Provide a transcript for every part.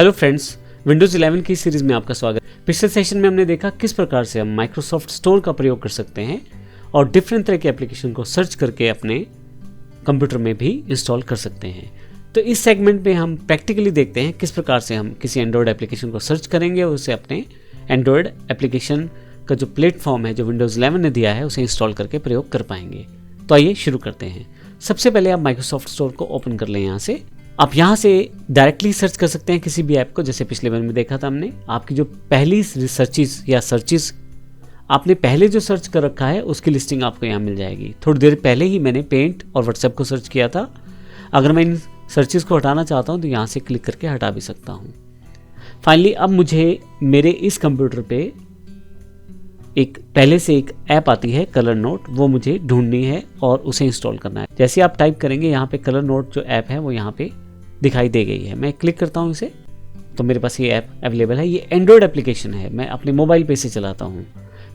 Hello friends, Windows 11 की series में आपका स्वागत। पिछले सेशन में हमने देखा किस प्रकार से हम माइक्रोसॉफ्ट स्टोर का प्रयोग कर सकते हैं और डिफरेंट तरह के एप्लीकेशन को सर्च करके अपने कंप्यूटर में भी इंस्टॉल कर सकते हैं। तो इस सेगमेंट में हम प्रैक्टिकली देखते हैं किस प्रकार से हम किसी एंड्रॉयड एप्लीकेशन को सर्च करेंगे और उसे अपने एंड्रॉयड एप्लीकेशन का जो प्लेटफॉर्म है जो विंडोज़ 11 ने दिया है उसे इंस्टॉल करके प्रयोग कर पाएंगे। तो आइए शुरू करते हैं। सबसे पहले आप माइक्रोसॉफ्ट स्टोर को ओपन कर लें। यहाँ से आप यहाँ से डायरेक्टली सर्च कर सकते हैं किसी भी ऐप को, जैसे पिछले बार में देखा था हमने। आपकी जो पहली रिसर्चेस या सर्चेस आपने पहले जो सर्च कर रखा है उसकी लिस्टिंग आपको यहाँ मिल जाएगी। थोड़ी देर पहले ही मैंने पेंट और व्हाट्सएप को सर्च किया था। अगर मैं इन सर्चेस को हटाना चाहता हूँ तो यहाँ से क्लिक करके हटा भी सकता हूँ। फाइनली अब मुझे मेरे इस कंप्यूटर पे एक पहले से एक ऐप आती है कलर नोट, वो मुझे ढूंढनी है और उसे इंस्टॉल करना है। जैसे आप टाइप करेंगे यहाँ पे कलर नोट जो ऐप है वो यहाँ पे दिखाई दे गई है। मैं क्लिक करता हूँ इसे तो मेरे पास ये ऐप अवेलेबल है। ये एंड्रॉयड एप्लीकेशन है, मैं अपने मोबाइल पे इसे चलाता हूँ।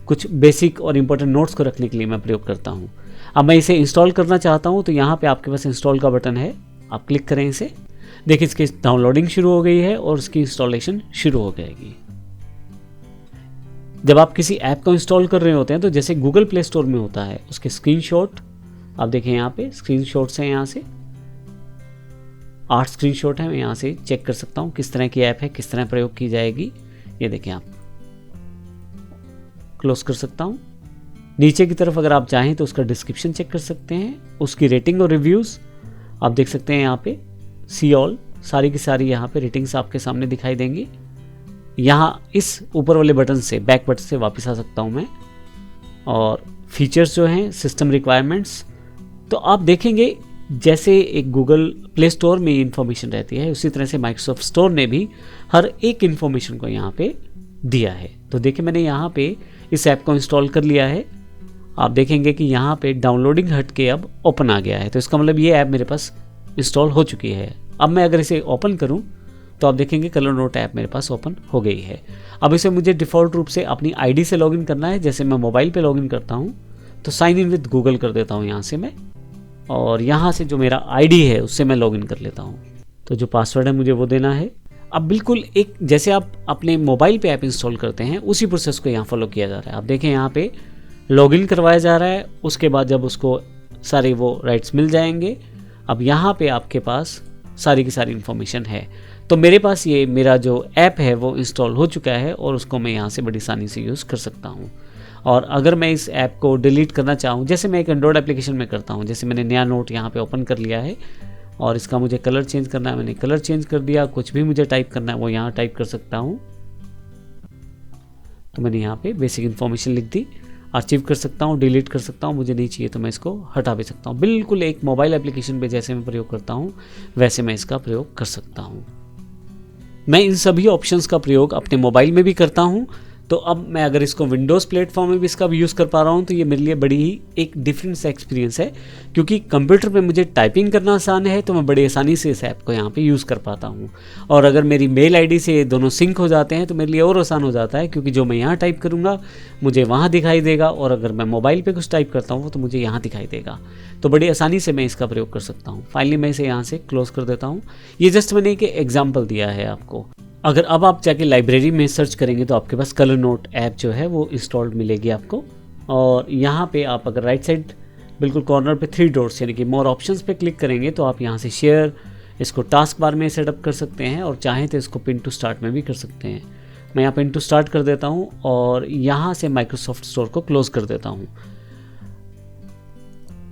कुछ बेसिक और इंपॉर्टेंट नोट्स को रखने के लिए मैं प्रयोग करता हूँ। अब मैं इसे इंस्टॉल करना चाहता हूँ तो यहाँ पे आपके पास इंस्टॉल का बटन है, आप क्लिक करें इसे। देखिए इसकी डाउनलोडिंग शुरू हो गई है और उसकी इंस्टॉलेशन शुरू हो जाएगी। जब आप किसी ऐप को इंस्टॉल कर रहे होते हैं तो जैसे गूगल प्ले स्टोर में होता है उसके स्क्रीनशॉट आप देखें, यहाँ पे स्क्रीनशॉट्स हैं। यहाँ से 8 स्क्रीनशॉट है। मैं यहाँ से चेक कर सकता हूँ किस तरह की ऐप है, किस तरह प्रयोग की जाएगी। ये देखें, आप क्लोज कर सकता हूँ। नीचे की तरफ अगर आप चाहें तो उसका डिस्क्रिप्शन चेक कर सकते हैं, उसकी रेटिंग और रिव्यूज़ आप देख सकते हैं। यहाँ पे सी ऑल सारी की सारी यहाँ पे रेटिंग्स आपके सामने दिखाई देंगी। यहाँ इस ऊपर वाले बटन से, बैक बटन से वापस आ सकता हूँ मैं। और फीचर्स जो हैं, सिस्टम रिक्वायरमेंट्स, तो आप देखेंगे जैसे एक गूगल प्ले स्टोर में इंफॉर्मेशन रहती है उसी तरह से माइक्रोसॉफ्ट स्टोर ने भी हर एक इंफॉर्मेशन को यहाँ पे दिया है। तो देखिए मैंने यहाँ पे इस ऐप को इंस्टॉल कर लिया है। आप देखेंगे कि यहाँ पे डाउनलोडिंग हट के अब ओपन आ गया है। तो इसका मतलब ये ऐप मेरे पास इंस्टॉल हो चुकी है। अब मैं अगर इसे ओपन करूँ तो आप देखेंगे कलर नोट ऐप मेरे पास ओपन हो गई है। अब इसे मुझे डिफ़ॉल्ट रूप से अपनी आईडी से लॉगिन करना है। जैसे मैं मोबाइल पे लॉगिन करता हूँ तो साइन इन विद गूगल कर देता हूँ यहाँ से मैं, और यहाँ से जो मेरा आईडी है उससे मैं लॉगिन कर लेता हूँ। तो जो पासवर्ड है मुझे वो देना है। अब बिल्कुल एक जैसे आप अपने मोबाइल पे ऐप इंस्टॉल करते हैं उसी प्रोसेस को यहाँ फॉलो किया जा रहा है। आप देखें यहाँ पे लॉगिन करवाया जा रहा है। उसके बाद जब उसको सारे वो राइट्स मिल जाएंगे, अब यहाँ पे आपके पास सारी की सारी इन्फॉर्मेशन है। तो मेरे पास ये मेरा जो ऐप है वो इंस्टॉल हो चुका है और उसको मैं यहाँ से बड़ी आसानी से यूज़ कर सकता हूँ। और अगर मैं इस ऐप को डिलीट करना चाहूँ, जैसे मैं एक एंड्रॉयड एप्लीकेशन में करता हूँ, जैसे मैंने नया नोट यहाँ पे ओपन कर लिया है और इसका मुझे कलर चेंज करना है, मैंने कलर चेंज कर दिया। कुछ भी मुझे टाइप करना है वो यहाँ टाइप कर सकता हूँ। तो मैंने यहाँ पे बेसिक इन्फॉर्मेशन लिख दी। आर्चिव कर सकता हूँ, डिलीट कर सकता हूँ, मुझे नहीं चाहिए तो मैं इसको हटा भी सकता हूँ। बिल्कुल एक मोबाइल एप्लीकेशन पे जैसे मैं प्रयोग करता हूँ वैसे मैं इसका प्रयोग कर सकता हूँ। मैं इन सभी ऑप्शंस का प्रयोग अपने मोबाइल में भी करता हूँ। तो अब मैं अगर इसको विंडोज़ प्लेटफॉर्म में भी इसका यूज़ कर पा रहा हूँ तो ये मेरे लिए बड़ी ही एक डिफरेंट सा एक्सपीरियंस है, क्योंकि कंप्यूटर पे मुझे टाइपिंग करना आसान है तो मैं बड़ी आसानी से इस ऐप को यहाँ पे यूज़ कर पाता हूँ। और अगर मेरी मेल आईडी से दोनों सिंक हो जाते हैं तो मेरे लिए और आसान हो जाता है, क्योंकि जो मैं यहाँ टाइप करूँगा मुझे वहाँ दिखाई देगा और अगर मैं मोबाइल पर कुछ टाइप करता हूँ तो मुझे यहाँ दिखाई देगा। तो बड़ी आसानी से मैं इसका प्रयोग कर सकता हूँ। फाइनली मैं इसे यहाँ से क्लोज कर देता हूँ। ये जस्ट मैंने एक एग्जाम्पल दिया है आपको। अगर अब आप जाके लाइब्रेरी में सर्च करेंगे तो आपके पास कलर नोट ऐप जो है वो इंस्टॉल्ड मिलेगी आपको। और यहाँ पे आप अगर राइट साइड बिल्कुल कॉर्नर पे 3 डॉट्स यानी कि मोर ऑप्शंस पे क्लिक करेंगे तो आप यहाँ से शेयर इसको टास्क बार में सेटअप कर सकते हैं और चाहें तो इसको पिन टू स्टार्ट में भी कर सकते हैं। मैं यहाँ पिन टू स्टार्ट कर देता हूँ और यहाँ से माइक्रोसॉफ्ट स्टोर को क्लोज कर देता हूँ।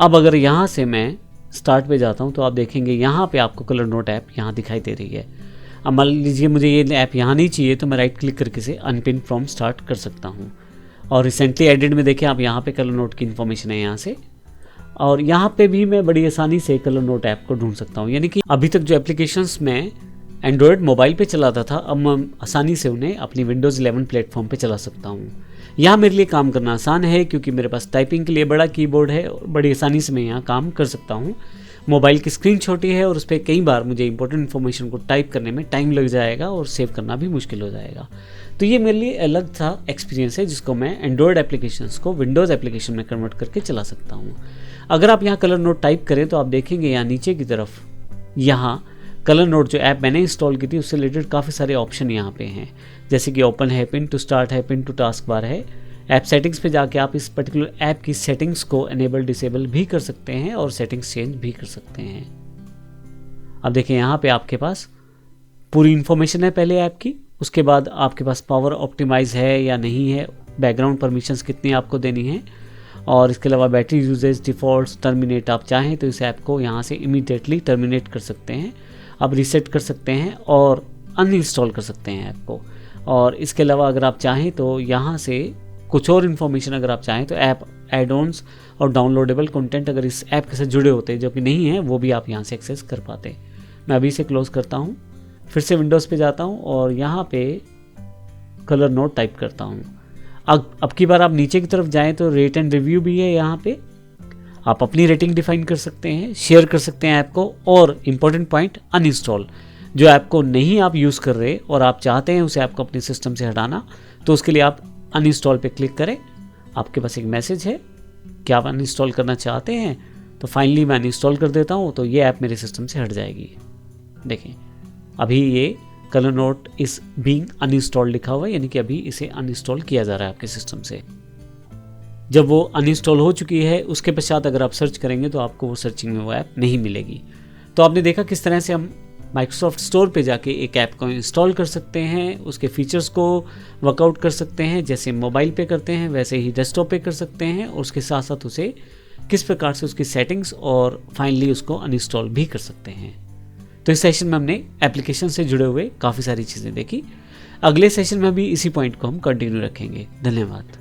अब अगर यहाँ से मैं स्टार्ट पे जाता हूँ तो आप देखेंगे यहाँ पे आपको कलर नोट ऐप यहाँ दिखाई दे रही है। अब मान लीजिए मुझे ये ऐप यहाँ नहीं चाहिए तो मैं राइट क्लिक करके इसे अनपिन फ्रॉम स्टार्ट कर सकता हूँ। और रिसेंटली एडिड में देखें आप यहाँ पे कलर नोट की इन्फॉर्मेशन है यहाँ से, और यहाँ पे भी मैं बड़ी आसानी से कलर नोट ऐप को ढूंढ सकता हूँ। यानी कि अभी तक जो एप्लीकेशंस मैं एंड्रॉयड मोबाइल पे चलाता था अब मैं आसानी से उन्हें अपनी विंडोज़ 11 प्लेटफॉर्म पे चला सकता हूँ। यहाँ मेरे लिए काम करना आसान है क्योंकि मेरे पास टाइपिंग के लिए बड़ा कीबोर्ड है और बड़ी आसानी से मैं यहाँ काम कर सकता हूँ। मोबाइल की स्क्रीन छोटी है और उस पर कई बार मुझे इंपॉर्टेंट इन्फॉर्मेशन को टाइप करने में टाइम लग जाएगा और सेव करना भी मुश्किल हो जाएगा। तो ये मेरे लिए अलग सा एक्सपीरियंस है जिसको मैं एंड्रॉयड एप्लीकेशंस को विंडोज़ एप्लीकेशन में कन्वर्ट करके चला सकता हूँ। अगर आप यहाँ कलर नोट टाइप करें तो आप देखेंगे यहाँ नीचे की तरफ यहाँ कलर नोट जो ऐप मैंने इंस्टॉल की थी उससे रिलेटेड काफ़ी सारे ऑप्शन यहाँ पे हैं, जैसे कि ओपन है, पिन टू स्टार्ट है, पिन टू टास्क बार है। ऐप सेटिंग्स पे जाके आप इस पर्टिकुलर ऐप की सेटिंग्स को एनेबल डिसेबल भी कर सकते हैं और सेटिंग्स चेंज भी कर सकते हैं। अब देखिए यहाँ पे आपके पास पूरी इन्फॉर्मेशन है पहले ऐप की, उसके बाद आपके पास पावर ऑप्टिमाइज है या नहीं है, बैकग्राउंड परमिशंस कितनी आपको देनी है, और इसके अलावा बैटरी यूजेज, डिफ़ॉल्ट, टर्मिनेट। आप चाहें तो इस ऐप को यहाँ से इमीडिएटली टर्मिनेट कर सकते हैं, आप रीसेट कर सकते हैं और अनइंस्टॉल कर सकते हैं ऐप को। और इसके अलावा अगर आप चाहें तो यहाँ से कुछ और इन्फॉर्मेशन अगर आप चाहें तो ऐप एड-ऑन्स और डाउनलोडेबल कंटेंट अगर इस ऐप के साथ जुड़े होते हैं जो कि नहीं है, वो भी आप यहाँ से एक्सेस कर पाते। मैं अभी इसे क्लोज़ करता हूँ, फिर से विंडोज़ पे जाता हूँ और यहाँ पे कलर नोट टाइप करता हूँ। अब की बार आप नीचे की तरफ जाएं तो रेट एंड रिव्यू भी है, यहाँ पे आप अपनी रेटिंग डिफाइन कर सकते हैं, शेयर कर सकते हैं ऐप को, और इम्पोर्टेंट पॉइंट अनइंस्टॉल। जो ऐप को नहीं आप यूज़ कर रहे और आप चाहते हैं उस ऐप को अपने सिस्टम से हटाना, तो उसके लिए आप अनइंस्टॉल पे क्लिक करें। आपके पास एक मैसेज है कि आप अनइंस्टॉल करना चाहते हैं, तो फाइनली मैं अनइंस्टॉल कर देता हूँ, तो ये ऐप मेरे सिस्टम से हट जाएगी। देखें अभी ये कलर नोट इस बीइंग अनइंस्टॉल लिखा हुआ है, यानी कि अभी इसे अनइंस्टॉल किया जा रहा है आपके सिस्टम से। जब वो अनइंस्टॉल हो चुकी है उसके पश्चात अगर आप सर्च करेंगे तो आपको वो सर्चिंग में वो ऐप नहीं मिलेगी। तो आपने देखा किस तरह से हम माइक्रोसॉफ्ट स्टोर पे जाके एक ऐप को इंस्टॉल कर सकते हैं, उसके फीचर्स को वर्कआउट कर सकते हैं, जैसे मोबाइल पे करते हैं वैसे ही डेस्कटॉप पे कर सकते हैं, और उसके साथ साथ उसे किस प्रकार से उसकी सेटिंग्स और फाइनली उसको अनइंस्टॉल भी कर सकते हैं। तो इस सेशन में हमने एप्लीकेशन से जुड़े हुए काफ़ी सारी चीज़ें देखी। अगले सेशन में भी इसी पॉइंट को हम कंटिन्यू रखेंगे। धन्यवाद।